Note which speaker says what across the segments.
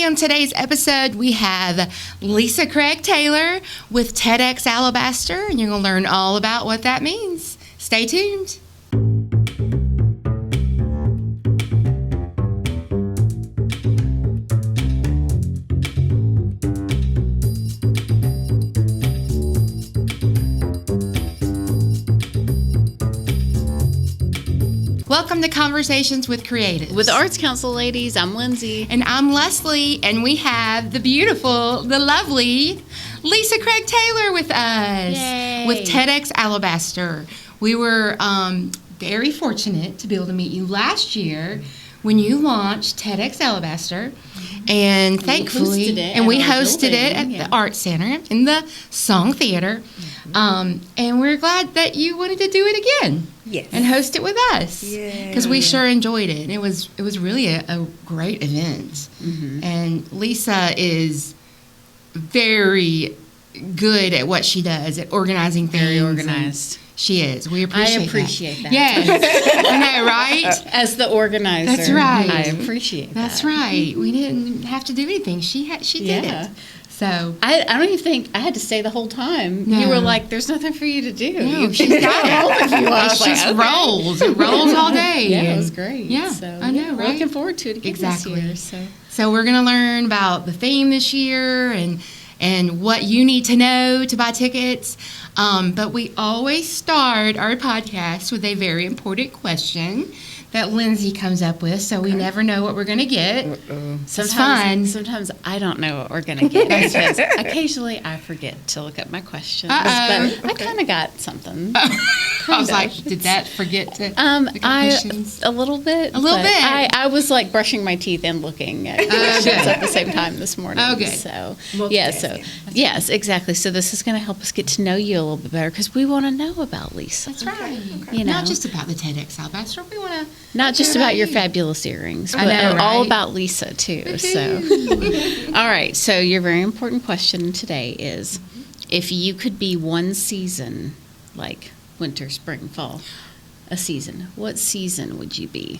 Speaker 1: Okay, on today's episode, we have Lisa Craig Taylor with TEDx Alabaster, and you're going to learn all about what that means. Stay tuned. Welcome to Conversations with Creatives.
Speaker 2: With the Arts Council ladies, I'm Lindsay.
Speaker 1: And I'm Leslie, and we have the beautiful, the lovely Lisa Craig Taylor with us.
Speaker 2: Yay.
Speaker 1: With TEDx Alabaster. We were very fortunate to be able to meet you last year when you launched TEDx Alabaster. And thankfully, we hosted it at the Art Center in the Song Theater. And we're glad that you wanted to do it again.
Speaker 3: Yes.
Speaker 1: And host it with us. Because we sure enjoyed it. And it was really a great event. Mm-hmm. And Lisa is very good at what she does, at organizing things.
Speaker 2: Very organized.
Speaker 1: She is. We appreciate that.
Speaker 2: Yes.
Speaker 1: I know, right?
Speaker 2: As the organizer.
Speaker 1: That's right.
Speaker 2: I appreciate that.
Speaker 1: That's right. We didn't have to do anything. She did it. So
Speaker 2: I don't even think I had to stay the whole time.
Speaker 1: No.
Speaker 2: You were like, "There's nothing for you to do.
Speaker 1: No, she's got it. It just rolls. It rolls all day.
Speaker 2: Yeah, it was great.
Speaker 1: Yeah,
Speaker 2: so,
Speaker 1: I know, right?
Speaker 2: Looking forward to it again
Speaker 1: Exactly.
Speaker 2: this year.
Speaker 1: So we're going to learn about the theme this year and what you need to know to buy tickets. But we always start our podcast with a very important question that Lindsay comes up with, so we never know what we're going to get.
Speaker 2: Sometimes I don't know what we're going to get because occasionally I forget to look up my questions. But I kind of got something.
Speaker 1: I was like, did that forget to look at questions?
Speaker 2: A little bit.
Speaker 1: A little bit.
Speaker 2: I was like brushing my teeth and looking at questions at the same time this morning.
Speaker 1: Oh, good.
Speaker 2: So, yes, exactly. So this is going to help us get to know you a little bit better because we want to know about Lisa.
Speaker 1: That's right.
Speaker 2: Okay. You know,
Speaker 1: not just about the TEDx Alabaster. We want to
Speaker 2: not just about your fabulous earrings, but all about Lisa too. So, all right. So your very important question today is, if you could be one season, like winter, spring, fall, a season, what season would you be?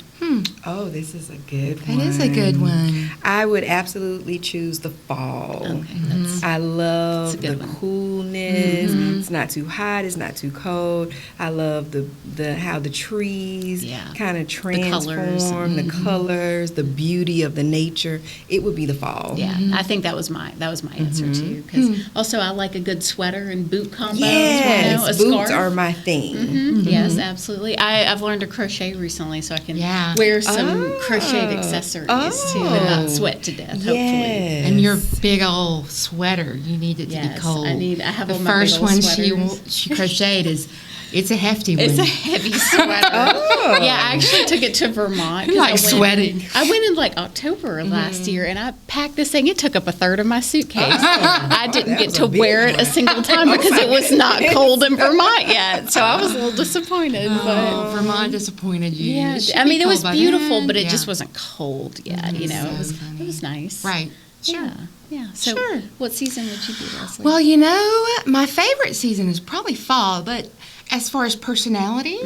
Speaker 3: Oh, this is a good one.
Speaker 1: It is a good one.
Speaker 3: I would absolutely choose the fall.
Speaker 2: Okay,
Speaker 3: I love the
Speaker 2: one.
Speaker 3: coolness. Mm-hmm. It's not too hot. It's not too cold. I love the how the trees kind of transform, the colors, the beauty of the nature. It would be the fall.
Speaker 2: Yeah, I think that was my answer too. Because also I like a good sweater and boot combo.
Speaker 3: Yes,
Speaker 2: a
Speaker 3: boots
Speaker 2: scarf.
Speaker 3: are my thing.
Speaker 2: Yes, absolutely. I've learned to crochet recently, so I can wear some crocheted accessories too, and not sweat to death. Hopefully,
Speaker 1: and your big old sweater, you need it to be cold.
Speaker 2: I have
Speaker 1: the
Speaker 2: all my
Speaker 1: first
Speaker 2: big old
Speaker 1: one
Speaker 2: sweaters.
Speaker 1: she crocheted it's a hefty one.
Speaker 2: It's a heavy sweater. Yeah, I actually took it to Vermont.
Speaker 1: You like sweating.
Speaker 2: I went in like October last year, and I packed this thing. It took up a third of my suitcase. I didn't get to wear it a single time because it was not cold in Vermont yet. So I was a little disappointed. But
Speaker 1: Vermont disappointed you.
Speaker 2: Yeah, I mean, it was beautiful, but it just wasn't cold yet. You know, it was nice.
Speaker 1: Right. Sure.
Speaker 2: Yeah. So what season would you be, Leslie?
Speaker 1: Well, my favorite season is probably fall, but as far as personality,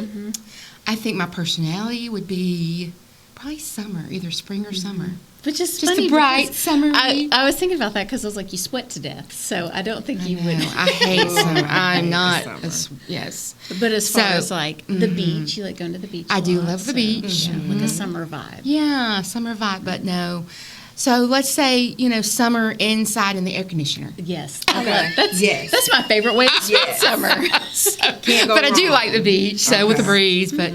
Speaker 1: I think my personality would be probably summer, either spring or summer.
Speaker 2: But just
Speaker 1: a bright summer.
Speaker 2: I was thinking about that because I was like, you sweat to death, so I don't think you would.
Speaker 1: I hate summer. I'm not. Yes.
Speaker 2: But as far as like the beach, you like going to the beach?
Speaker 1: I do love the beach.
Speaker 2: Like a summer vibe.
Speaker 1: Yeah, summer vibe, but no. So let's say, summer inside in the air conditioner.
Speaker 2: Yes. That's my favorite way to spend summer.
Speaker 1: But I do like the beach, so with the breeze, but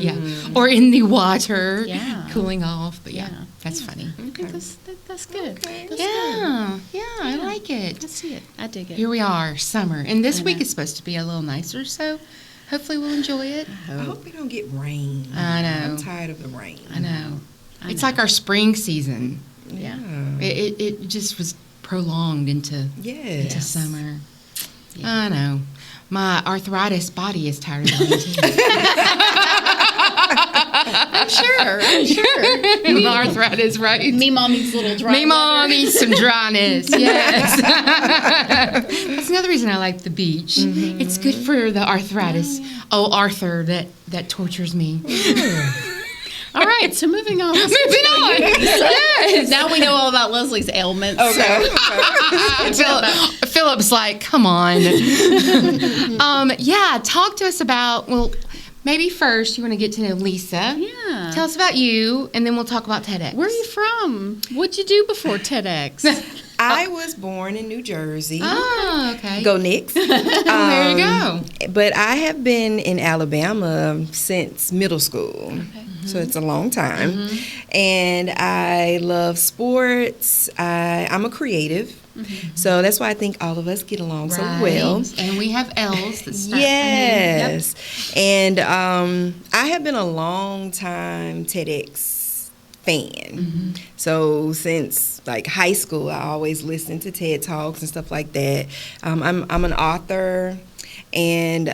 Speaker 1: or in the water, cooling off. But that's funny.
Speaker 2: Okay. That's good.
Speaker 1: Okay. I like it.
Speaker 2: I see it. I dig it.
Speaker 1: Here we are, summer. And this week is supposed to be a little nicer, so hopefully we'll enjoy it.
Speaker 3: I hope we don't get rain.
Speaker 1: I know.
Speaker 3: I'm tired of the rain.
Speaker 1: I know. It's like our spring season.
Speaker 2: Yeah.
Speaker 1: It just was prolonged into summer. Yeah. I know. My arthritis body is tired of me too.
Speaker 2: I'm sure.
Speaker 1: The arthritis, right?
Speaker 2: Meemaw needs a little dry.
Speaker 1: Meemaw needs some dryness, yes. That's another reason I like the beach. It's good for the arthritis. Oh, Arthur, that tortures me.
Speaker 2: All right, so moving on.
Speaker 1: Moving on. Yes.
Speaker 2: Now we know all about Leslie's ailments.
Speaker 3: Okay.
Speaker 1: Philip's like, come on. Yeah, talk to us about, well, maybe first you want to get to know Lisa.
Speaker 2: Yeah.
Speaker 1: Tell us about you, and then we'll talk about TEDx.
Speaker 2: Where are you from? What'd you do before TEDx?
Speaker 3: I was born in New Jersey.
Speaker 1: Oh, okay.
Speaker 3: Go Knicks.
Speaker 1: There you go.
Speaker 3: But I have been in Alabama since middle school.
Speaker 2: Okay.
Speaker 3: So it's a long time. And I love sports. I'm a creative. So that's why I think all of us get along so well.
Speaker 1: And we have L's that start.
Speaker 3: Yes. And I have been a long time TEDx fan. So since like high school, I always listened to TED Talks and stuff like that. I'm an author, and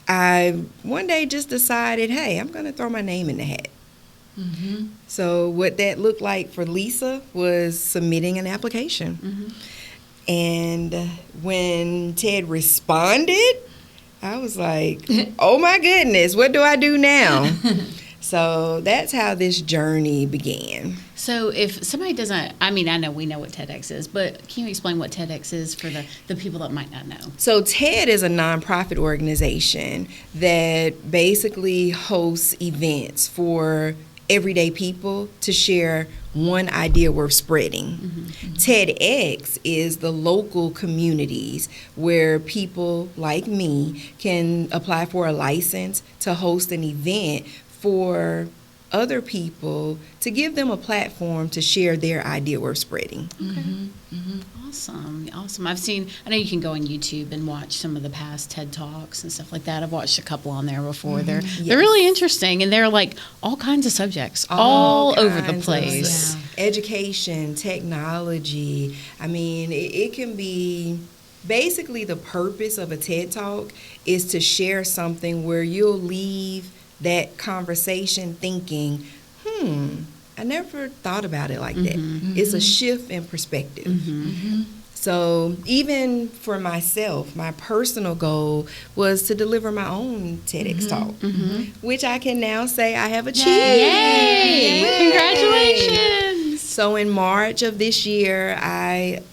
Speaker 3: I one day just decided, hey, I'm going to throw my name in the hat. So what that looked like for Lisa was submitting an application. And when Ted responded, I was like, oh my goodness, what do I do now? So that's how this journey began.
Speaker 2: So if somebody doesn't, I mean, I know we know what TEDx is, but can you explain what TEDx is for the people that might not know?
Speaker 3: So TED is a nonprofit organization that basically hosts events for everyday people to share one idea worth spreading. TEDx is the local communities where people like me can apply for a license to host an event for other people, to give them a platform to share their idea worth spreading.
Speaker 2: Awesome. I know you can go on YouTube and watch some of the past TED Talks and stuff like that. I've watched a couple on there before. They're really interesting, and they're like all kinds of subjects, all over the place.
Speaker 3: Education, technology. I mean, it can be, basically the purpose of a TED Talk is to share something where you'll leave that conversation thinking, I never thought about it like that. It's a shift in perspective. So even for myself, my personal goal was to deliver my own TEDx talk, which I can now say I have achieved.
Speaker 2: Yay! Congratulations!
Speaker 3: So in March of this year, I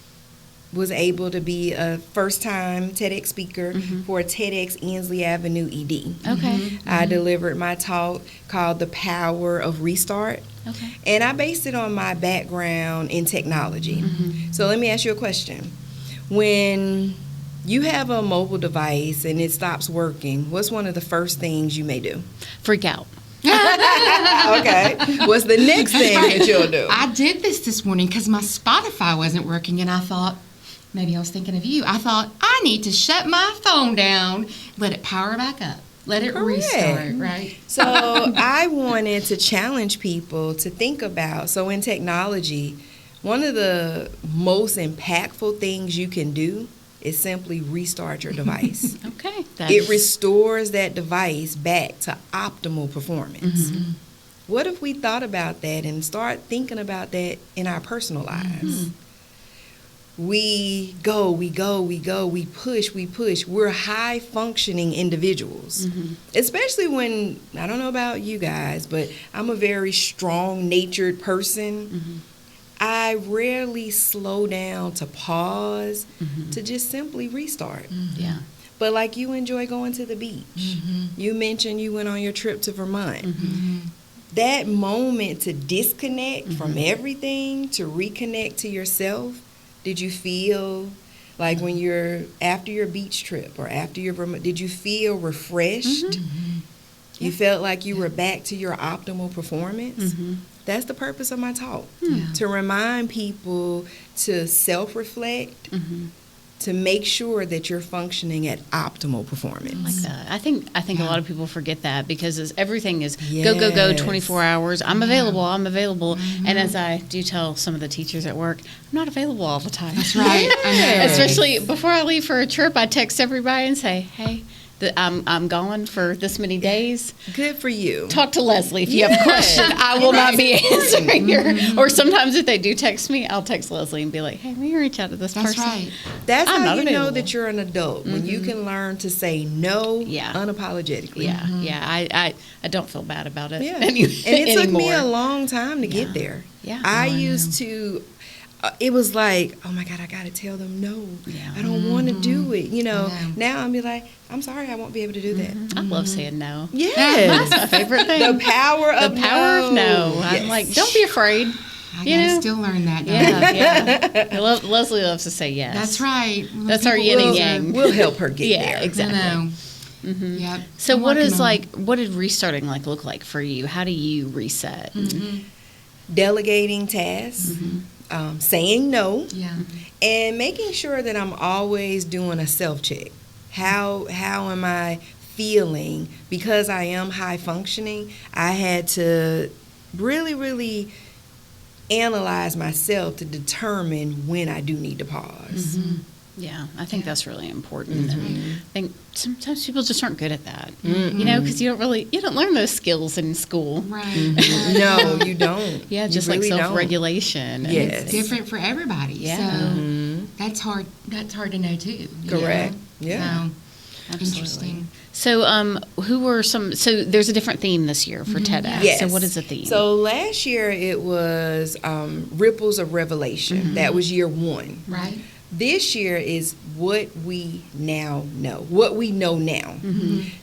Speaker 3: was able to be a first-time TEDx speaker for TEDx Ensley Avenue ED.
Speaker 2: Okay.
Speaker 3: I delivered my talk called The Power of Restart.
Speaker 2: Okay.
Speaker 3: And I based it on my background in technology. So let me ask you a question. When you have a mobile device and it stops working, what's one of the first things you may do?
Speaker 2: Freak out.
Speaker 3: Okay. What's the next thing that you'll do?
Speaker 1: I did this morning because my Spotify wasn't working, and I thought, maybe I was thinking of you. I thought, I need to shut my phone down, let it power back up, let it restart, right?
Speaker 3: So I wanted to challenge people to think about, so in technology, one of the most impactful things you can do is simply restart your device.
Speaker 2: Okay.
Speaker 3: It restores that device back to optimal performance. What if we thought about that and start thinking about that in our personal lives? We go, we push. We're high functioning individuals. Especially when, I don't know about you guys, but I'm a very strong natured person. I rarely slow down to pause, to just simply restart.
Speaker 2: Yeah.
Speaker 3: But like you enjoy going to the beach. You mentioned you went on your trip to Vermont. That moment to disconnect from everything, to reconnect to yourself. Did you feel like when you're after your beach trip or after your Vermont, did you feel refreshed? You felt like you were back to your optimal performance? That's the purpose of my talk, to remind people to self-reflect, to make sure that you're functioning at optimal performance.
Speaker 2: I like that. I think a lot of people forget that because everything is go 24 hours. I'm available. And as I do tell some of the teachers at work, I'm not available all the time.
Speaker 1: That's right. I know.
Speaker 2: Especially before I leave for a trip, I text everybody and say, hey, I'm gone for this many days.
Speaker 3: Good for you.
Speaker 2: Talk to Leslie if you have a question. I will not be answering your. Or sometimes if they do text me, I'll text Leslie and be like, "Hey, will you reach out to this person?"
Speaker 1: Right.
Speaker 3: That's how you know that you're an adult, when you can learn to say no unapologetically.
Speaker 2: Yeah. I don't feel bad about it.
Speaker 3: Yeah. And it took me a long time to get there.
Speaker 2: Yeah.
Speaker 3: I used to. It was like, oh my God, I got to tell them no. Yeah. I don't want to do it. Now I'm be like, I'm sorry, I won't be able to do that.
Speaker 2: I love saying no.
Speaker 3: Yes.
Speaker 2: That's my favorite thing.
Speaker 3: The power of no.
Speaker 2: Yes. I'm like, don't be afraid.
Speaker 1: I gotta still learn that.
Speaker 2: Yeah. Leslie loves to say yes.
Speaker 1: That's right.
Speaker 2: That's our yin and yang.
Speaker 3: We'll help her get there.
Speaker 2: Yeah, exactly.
Speaker 1: Yep.
Speaker 2: So what did restarting look like for you? How do you reset?
Speaker 3: Delegating tasks. Saying no, and making sure that I'm always doing a self-check. How am I feeling? Because I am high functioning, I had to really, really analyze myself to determine when I do need to pause.
Speaker 2: Yeah, I think that's really important. I think sometimes people just aren't good at that, because you don't learn those skills in school.
Speaker 1: Right.
Speaker 3: No, you don't.
Speaker 2: Yeah, just
Speaker 3: really
Speaker 2: like self-regulation.
Speaker 3: Yes.
Speaker 1: It's different for everybody.
Speaker 2: Yeah.
Speaker 1: So that's hard to know too.
Speaker 3: Correct. Yeah.
Speaker 1: So, interesting.
Speaker 2: So, who were some? So, there's a different theme this year for TEDx.
Speaker 3: Yes.
Speaker 2: So, what is the theme?
Speaker 3: So, last year it was Ripples of Revelation. That was year 1.
Speaker 1: Right.
Speaker 3: This year is what we now know, what we know now.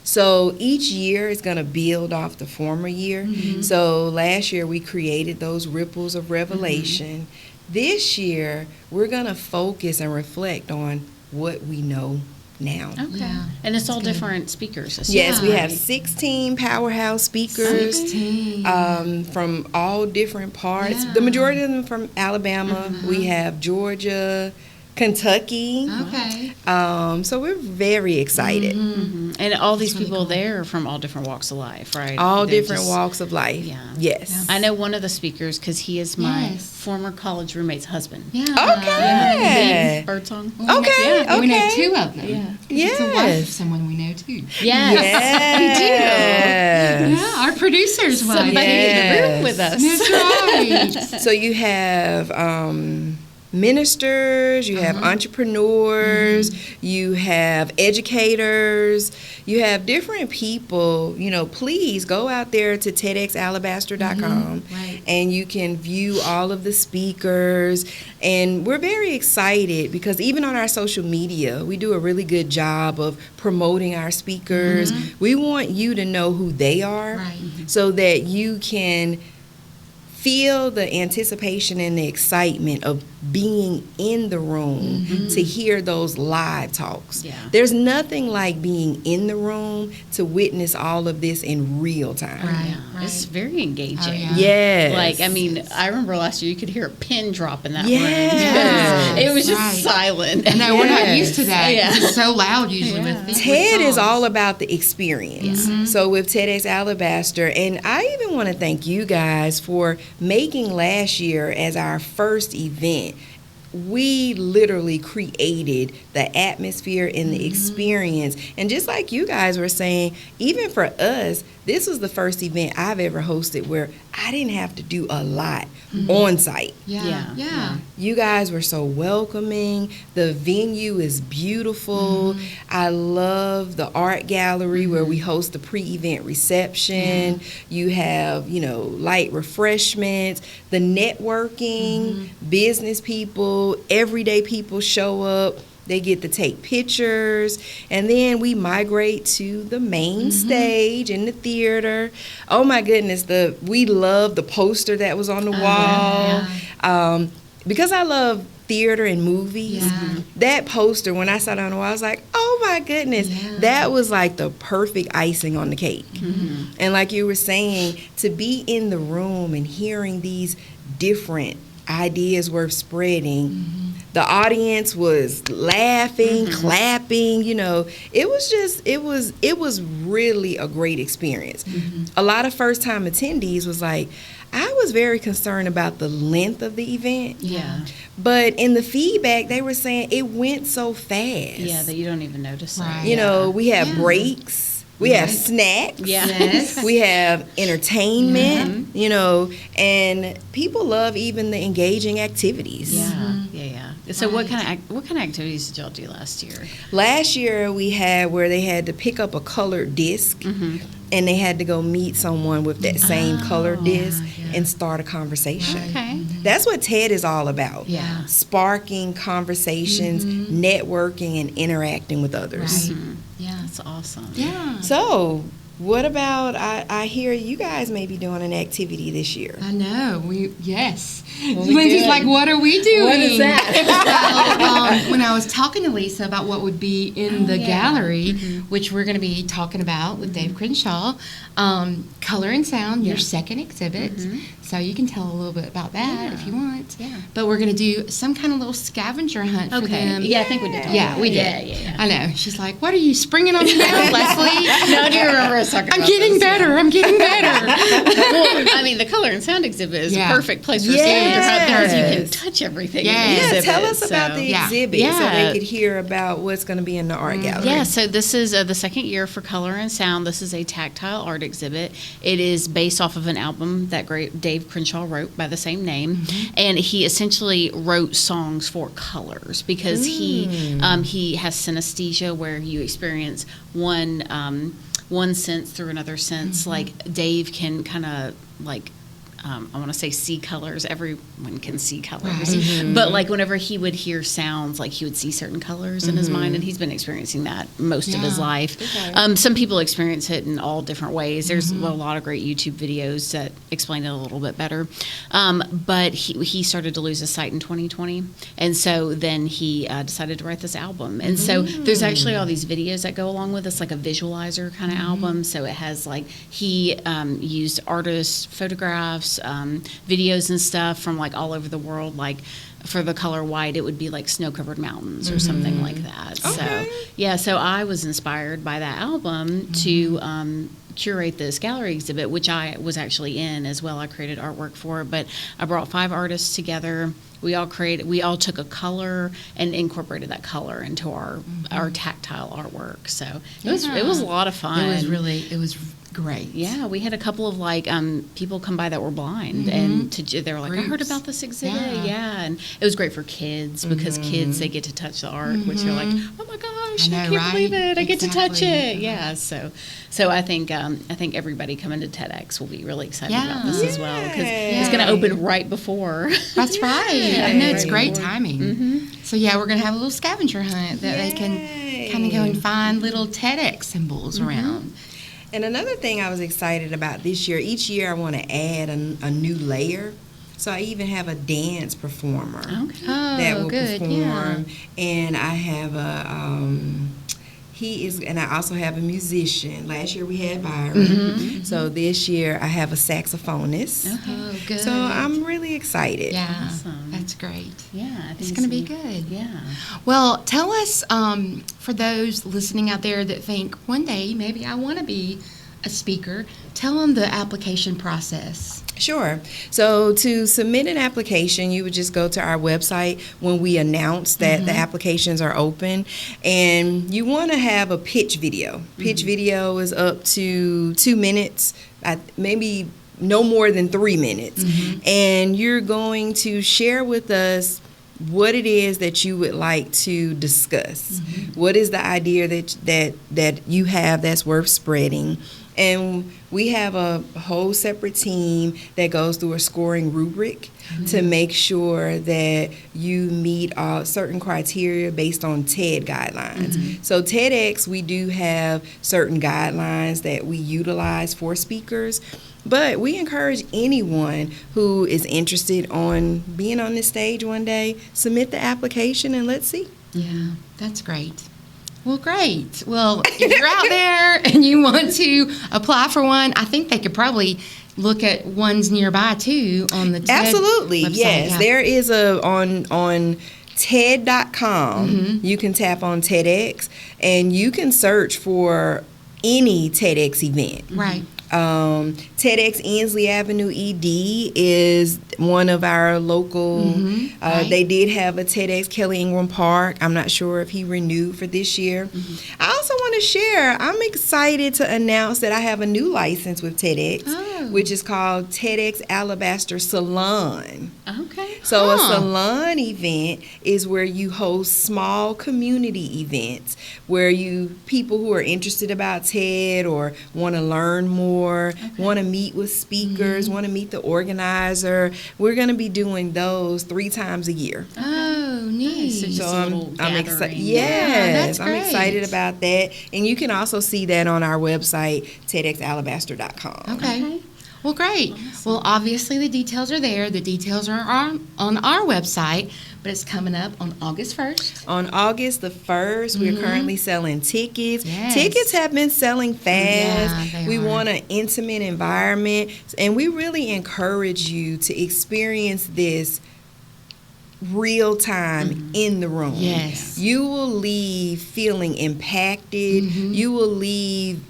Speaker 3: So each year is going to build off the former year. So last year we created those ripples of revelation. This year we're going to focus and reflect on what we know now.
Speaker 2: Okay.
Speaker 1: Yeah.
Speaker 2: And it's all different speakers this year.
Speaker 3: Yes, we have 16 powerhouse speakers
Speaker 1: 16.
Speaker 3: From all different parts.
Speaker 1: Yeah.
Speaker 3: The majority of them from Alabama. We have Georgia, Kentucky.
Speaker 1: Okay.
Speaker 3: So we're very excited.
Speaker 2: And all these people there are from all different walks of life, right?
Speaker 3: All different walks of life.
Speaker 2: Yeah.
Speaker 3: Yes.
Speaker 2: I know one of the speakers because he is my former college roommate's husband.
Speaker 1: Yeah.
Speaker 3: Okay.
Speaker 2: Birdsong.
Speaker 3: Okay.
Speaker 1: We know 2 of them.
Speaker 2: Yeah.
Speaker 1: It's a wife of someone we know too.
Speaker 2: Yes.
Speaker 3: Yes.
Speaker 1: Yeah, our producer's wife.
Speaker 2: Somebody in the room with us.
Speaker 1: That's right.
Speaker 3: So you have ministers, you have entrepreneurs, you have educators, you have different people. Please go out there to TEDxAlabaster.com and you can view all of the speakers. And we're very excited because even on our social media, we do a really good job of promoting our speakers. We want you to know who they are so that you can feel the anticipation and the excitement of being in the room to hear those live talks.
Speaker 2: Yeah.
Speaker 3: There's nothing like being in the room to witness all of this in real time.
Speaker 1: Right.
Speaker 2: It's very engaging.
Speaker 1: Oh, yeah.
Speaker 3: Yes.
Speaker 2: I remember last year you could hear a pin drop in that
Speaker 3: Yes.
Speaker 2: room. It was just silent.
Speaker 1: And we're not used to that.
Speaker 2: Yeah.
Speaker 1: It's so loud usually with
Speaker 3: TED is
Speaker 1: songs.
Speaker 3: all about the experience. So with TEDx Alabaster, and I even want to thank you guys for making last year as our first event. We literally created the atmosphere and the experience. And just like you guys were saying, even for us, this was the first event I've ever hosted where I didn't have to do a lot on site.
Speaker 1: Yeah.
Speaker 3: You guys were so welcoming. The venue is beautiful. I love the art gallery where we host the pre-event reception. You have, light refreshments, the networking, business people, everyday people show up. They get to take pictures, and then we migrate to the main stage in the theater. Oh my goodness, we love the poster that was on the wall. Because I love theater and movies, that poster, when I saw it on the wall, I was like, oh my goodness, that was like the perfect icing on the cake. And like you were saying, to be in the room and hearing these different ideas worth spreading, the audience was laughing, clapping, it was really a great experience. A lot of first time attendees was like, I was very concerned about the length of the event.
Speaker 2: Yeah.
Speaker 3: But in the feedback, they were saying it went so fast.
Speaker 2: Yeah, that you don't even notice
Speaker 1: Right.
Speaker 2: it.
Speaker 3: You know, we have breaks. We have snacks.
Speaker 2: Yeah.
Speaker 1: Yes.
Speaker 3: We have entertainment, you know, and people love even the engaging activities.
Speaker 2: Yeah. So what kind of activities did y'all do last year?
Speaker 3: Last year we had where they had to pick up a colored disc and they had to go meet someone with that same colored disc and start a conversation.
Speaker 2: Okay.
Speaker 3: That's what TED is all about.
Speaker 1: Yeah.
Speaker 3: Sparking conversations, networking, and interacting with others.
Speaker 1: Right. Yeah.
Speaker 2: That's awesome.
Speaker 1: Yeah.
Speaker 3: So, what about, I hear you guys may be doing an activity this year.
Speaker 1: I know. Yes.
Speaker 2: Well, we
Speaker 1: Lindsay's
Speaker 2: did.
Speaker 1: like, what are we doing?
Speaker 2: What is that?
Speaker 1: Well, when I was talking to Lisa about what would be in the gallery, which we're going to be talking about with Dave Crenshaw, color and sound, your second exhibit. So you can tell a little bit about that if you want.
Speaker 2: Yeah.
Speaker 1: But we're going to do some kind of little scavenger hunt for them.
Speaker 2: Yeah, I think we did.
Speaker 1: Yeah, we did.
Speaker 2: Yeah.
Speaker 1: I know. She's like, what are you springing on me now, Leslie?
Speaker 2: No, I do remember us talking
Speaker 1: I'm
Speaker 2: about
Speaker 1: getting
Speaker 2: this,
Speaker 1: better. I'm getting better.
Speaker 2: Well, I mean, the color and sound exhibit is a perfect place for scavenger hunt because you can touch everything.
Speaker 1: Yes.
Speaker 2: in the
Speaker 3: Yeah,
Speaker 2: exhibit,
Speaker 3: tell us about the exhibit so they could hear about what's going to be in the art gallery.
Speaker 2: Yeah, so this is the second year for Color and Sound. This is a tactile art exhibit. It is based off of an album that great Dave Crenshaw wrote by the same name, and he essentially wrote songs for colors because he has synesthesia, where you experience one sense through another sense. Like Dave can kind of like I want to say see colors. Everyone can see colors. But like whenever he would hear sounds, like he would see certain colors in his mind, and he's been experiencing that most of his life.
Speaker 3: Okay.
Speaker 2: Some people experience it in all different ways. There's a lot of great YouTube videos that explain it a little bit better. But he started to lose his sight in 2020, and so then he decided to write this album. And so there's actually all these videos that go along with this, like a visualizer kind of album. So it has like he used artist photographs, videos and stuff from like all over the world. Like for the color white, it would be like snow-covered mountains or something like that.
Speaker 3: Okay.
Speaker 2: So I was inspired by that album to curate this gallery exhibit, which I was actually in as well. I created artwork for it, but I brought 5 artists together. We all took a color and incorporated that color into our tactile artwork. So it was a lot of fun.
Speaker 1: It was great.
Speaker 2: Yeah, we had a couple of like people come by that were blind, and they were like, I heard about this exhibit. Yeah, and it was great for kids because kids, they get to touch the art, which you're like, oh my gosh, I can't believe it, I get to touch it. Yeah, so I think everybody coming to TEDx will be really excited about this as well because it's going to open right before.
Speaker 1: That's right. I know, it's great timing. So yeah, we're going to have a little scavenger hunt that they can kind of go and find little TEDx symbols around.
Speaker 3: And another thing I was excited about this year, each year I want to add a new layer. So I even have a dance performer that will perform. And I have and I also have a musician. Last year we had Byron. So this year I have a saxophonist.
Speaker 1: Oh, good.
Speaker 3: So I'm really excited.
Speaker 1: Yeah,
Speaker 2: Awesome.
Speaker 1: that's great.
Speaker 2: Yeah, I think
Speaker 1: It's going to be good.
Speaker 2: Yeah.
Speaker 1: Well, tell us, for those listening out there that think one day maybe I want to be a speaker, tell them the application process.
Speaker 3: Sure. So to submit an application, you would just go to our website when we announce that the applications are open, and you want to have a pitch video. Pitch video is up to 2 minutes, maybe no more than 3 minutes, and you're going to share with us what it is that you would like to discuss. What is the idea that you have that's worth spreading? And we have a whole separate team that goes through a scoring rubric to make sure that you meet certain criteria based on TED guidelines. So TEDx, we do have certain guidelines that we utilize for speakers, but we encourage anyone who is interested on being on this stage one day, submit the application and let's see.
Speaker 1: Yeah, that's great. Well, great. Well, if you're out there and you want to apply for one, I think they could probably look at ones nearby too on the TED
Speaker 3: Absolutely,
Speaker 1: website.
Speaker 3: yes.
Speaker 1: Yeah.
Speaker 3: There is on TED.com. You can tap on TEDx and you can search for any TEDx event.
Speaker 1: Right.
Speaker 3: TEDx Ensley Avenue ED is one of our local.
Speaker 1: Right.
Speaker 3: They did have a TEDx Kelly Ingram Park. I'm not sure if he renewed for this year. I also want to share, I'm excited to announce that I have a new license with TEDx, which is called TEDx Alabaster Salon.
Speaker 2: Okay.
Speaker 3: So a salon event is where you host small community events where people who are interested about TED or want to learn more, want to meet with speakers, want to meet the organizer. We're going to be doing those 3 times a year.
Speaker 1: Oh, neat.
Speaker 2: So I'm
Speaker 3: excited.
Speaker 1: That's
Speaker 3: I'm
Speaker 1: great.
Speaker 3: excited about that. And you can also see that on our website, TEDxAlabaster.com.
Speaker 1: Okay. Well, great. Awesome. Well, obviously the details are there. The details are on our website, but it's coming up on August 1st.
Speaker 3: On August the 1st, we're currently selling tickets.
Speaker 1: Yes.
Speaker 3: Tickets have been selling fast.
Speaker 1: Yeah,
Speaker 3: we want an intimate environment, and we really encourage you to experience this real time in the room.
Speaker 1: Yes.
Speaker 3: You will leave feeling impacted. You will leave,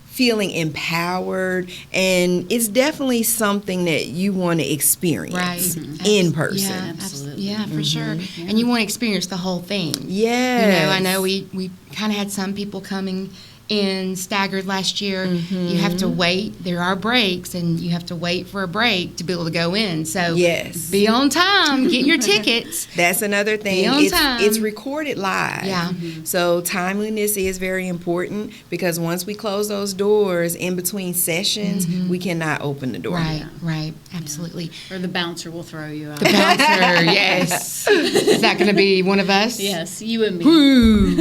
Speaker 3: feeling empowered, and it's definitely something that you want to experience in person.
Speaker 1: Yeah,
Speaker 2: absolutely.
Speaker 1: Yeah, for sure. Yeah. And you want to experience the whole thing.
Speaker 3: Yes.
Speaker 1: I know we kind of had some people coming in staggered last year. You have to wait. There are breaks, and you have to wait for a break to be able to go in. So be on time. Get your tickets.
Speaker 3: That's another thing.
Speaker 1: Be on time.
Speaker 3: It's recorded live.
Speaker 1: Yeah.
Speaker 3: So timeliness is very important, because once we close those doors in between sessions, we cannot open the door.
Speaker 1: Right. Absolutely.
Speaker 2: Or the bouncer will throw you out.
Speaker 1: The bouncer, yes. Is that going to be one of us?
Speaker 2: Yes, you and me.
Speaker 1: Ooh.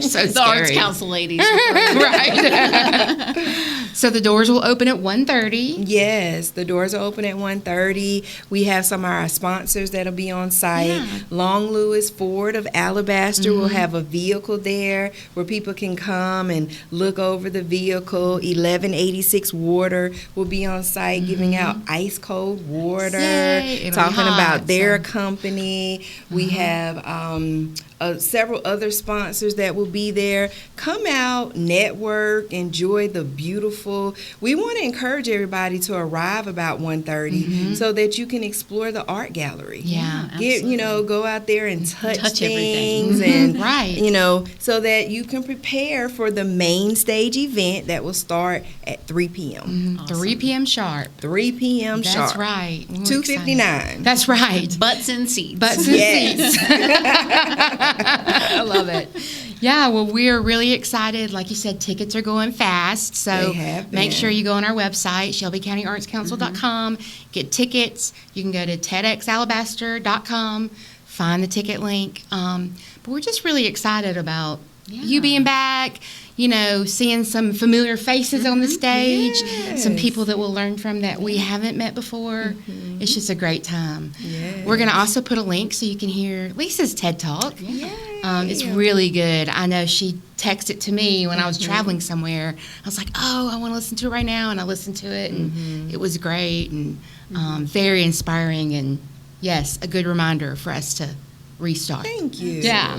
Speaker 1: So
Speaker 2: The arts
Speaker 1: scary.
Speaker 2: council ladies.
Speaker 1: Right. So the doors will open at 1:30.
Speaker 3: Yes, the doors are open at 1:30. We have some of our sponsors that'll be on site.
Speaker 1: Yeah.
Speaker 3: Long Lewis Ford of Alabaster will have a vehicle there where people can come and look over the vehicle. 1186 Water will be on site giving out ice cold water,
Speaker 1: Yay, it'll be
Speaker 3: talking
Speaker 1: hot,
Speaker 3: about their
Speaker 1: so.
Speaker 3: company. We have several other sponsors that will be there. Come out, network, enjoy the beautiful. We want to encourage everybody to arrive about 1:30 so that you can explore the art gallery.
Speaker 1: Yeah,
Speaker 3: Go out there and touch
Speaker 2: everything.
Speaker 3: things and
Speaker 1: Right.
Speaker 3: so that you can prepare for the main stage event that will start at 3 p.m.
Speaker 1: 3 p.m. sharp.
Speaker 3: 3 p.m.
Speaker 1: That's
Speaker 3: sharp.
Speaker 1: right. We're
Speaker 3: 2:59.
Speaker 1: excited. That's right.
Speaker 2: Butts in seats.
Speaker 1: Butts and seats.
Speaker 2: I love it.
Speaker 1: Yeah, well, we're really excited. Like you said, tickets are going fast. So
Speaker 3: They have
Speaker 1: make
Speaker 3: been.
Speaker 1: sure you go on our website, ShelbyCountyArtsCouncil.com, get tickets. You can go to TEDxAlabaster.com, find the ticket link. But we're just really excited about you being back, seeing some familiar faces on the stage, some people that we'll learn from that we haven't met before. It's just a great time.
Speaker 3: Yes.
Speaker 1: We're going to also put a link so you can hear Lisa's TED Talk. It's really good. I know she texted to me when I was traveling somewhere. I was like, I want to listen to it right now. And I listened to it, and it was great and very inspiring. And, yes, a good reminder for us to restart.
Speaker 3: Thank you.
Speaker 1: Yeah.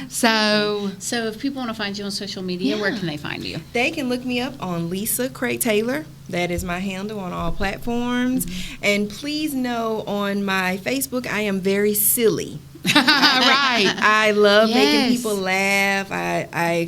Speaker 1: So
Speaker 2: if people want to find you on social media, where can they find you?
Speaker 3: They can look me up on Lisa Craig Taylor. That is my handle on all platforms. And please know on my Facebook, I am very silly.
Speaker 1: Right.
Speaker 3: I love making
Speaker 1: Yes.
Speaker 3: people laugh. I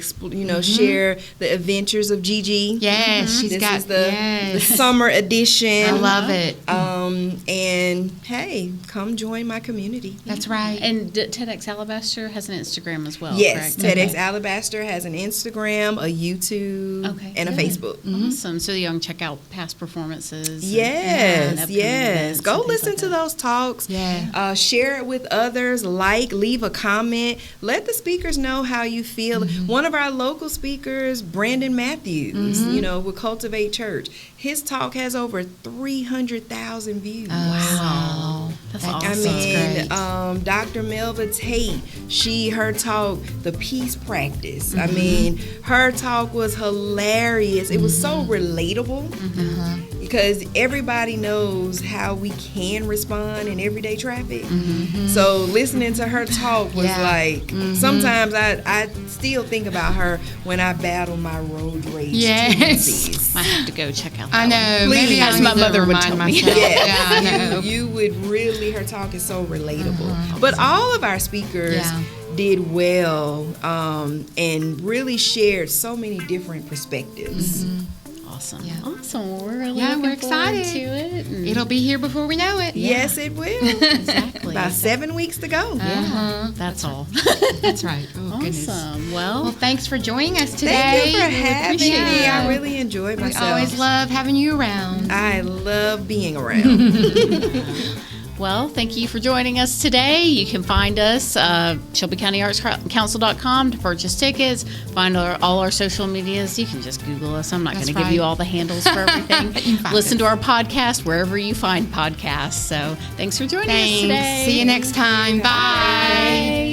Speaker 3: share the adventures of Gigi.
Speaker 1: Yes, she's
Speaker 3: This
Speaker 1: got
Speaker 3: is the
Speaker 1: yes.
Speaker 3: summer edition.
Speaker 1: I love it.
Speaker 3: And hey, come join my community.
Speaker 1: That's right.
Speaker 2: And TEDx Alabaster has an Instagram as well,
Speaker 3: Yes,
Speaker 2: correct?
Speaker 3: TEDx Alabaster has an Instagram, a YouTube, and a Facebook.
Speaker 2: Awesome. So you can check out past performances.
Speaker 3: Yes,
Speaker 2: and
Speaker 3: yes. Go listen to those talks.
Speaker 1: Yeah.
Speaker 3: Share it with others. Leave a comment. Let the speakers know how you feel. One of our local speakers, Brandon Matthews, with Cultivate Church, his talk has over 300,000 views.
Speaker 1: Wow.
Speaker 2: That's
Speaker 1: That-
Speaker 2: awesome.
Speaker 3: I
Speaker 1: That's
Speaker 3: mean, Dr. Melva Tate, her talk, The Peace Practice. I mean, her talk was hilarious. It was so relatable. because everybody knows how we can respond in everyday traffic. So listening to her talk was like, sometimes I still think about her when I battle my road rage tendencies.
Speaker 2: I have to go check out that
Speaker 1: I know.
Speaker 2: one.
Speaker 1: Maybe
Speaker 2: as my mother would tell me.
Speaker 3: Yeah, I know. You would really, her talk is so relatable. But all of our speakers did well and really shared so many different perspectives.
Speaker 2: Awesome.
Speaker 1: Yeah.
Speaker 2: Awesome. Well, we're really
Speaker 1: we're
Speaker 2: looking
Speaker 1: excited
Speaker 2: forward to it. And
Speaker 1: It'll be here before we know it.
Speaker 3: Yes, it will.
Speaker 2: exactly.
Speaker 3: About 7 weeks to go.
Speaker 2: That's all.
Speaker 1: That's right. Oh, goodness.
Speaker 2: Awesome.
Speaker 1: Well, thanks for joining us today.
Speaker 3: Thank you for having me.
Speaker 1: it.
Speaker 3: I really enjoyed myself.
Speaker 1: We always love having you around.
Speaker 3: I love being around.
Speaker 2: Well, thank you for joining us today. You can find us ShelbyCountyArtsCouncil.com to purchase tickets. Find all our social medias. You can just Google us. I'm not going to give you all the handles for everything. Listen to our podcast wherever you find podcasts. So thanks for joining us today.
Speaker 1: See you next time. Bye.